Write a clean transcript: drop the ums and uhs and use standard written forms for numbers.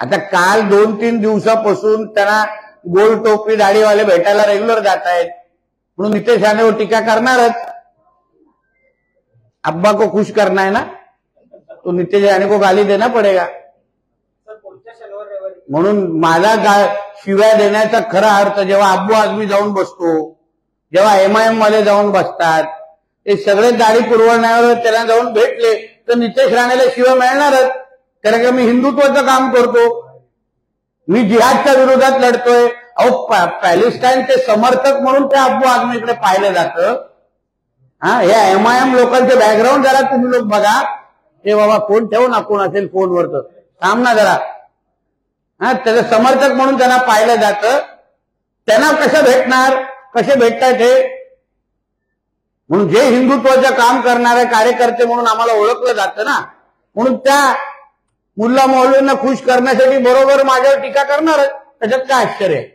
आता काल 2-3 दिवसापासून त्यांना गोल टोपी दाढीवाले भेटायला रेग्युलर जात आहेत, म्हणून नितेश राणेवर टीका करणारच. अब्बा को खुश करना है ना, तो नितेश राणे को गाली देना पडेगा. म्हणून माझा शिव्या देण्याचा खरा अर्थ जेव्हा अब्बू आझमी जाऊन बसतो, जेव्हा MIM मध्ये जाऊन बसतात, ते सगळे दाढी पुरवण्यावर त्यांना जाऊन भेटले तर नितेश राणेला शिव्या मिळणारच. कारण की मी हिंदुत्वाचं काम करतो, मी जिहादच्या विरोधात लढतोय. अहो पॅलेस्टाईनचे समर्थक म्हणून ते अब्बू आझमीकडे पाहिलं जातं. या MIM लोकांचे बॅकग्राऊंड जरा तुम्ही लोक बघा. हे बाबा फोन ठेव ना, कोण असेल फोनवरचं थांब ना जरा. त्याचं समर्थक म्हणून त्यांना पाहिलं जातं. त्यांना कसं भेटणार, कसे भेटतात हे? म्हणून जे हिंदुत्वाचं काम करणारे कार्यकर्ते म्हणून आम्हाला ओळखलं जातं ना, म्हणून त्या मुल्ला मौलवींना खुश करण्यासाठी बरोबर माझ्यावर टीका करणारच. त्याच्यात काय आश्चर्य आहे?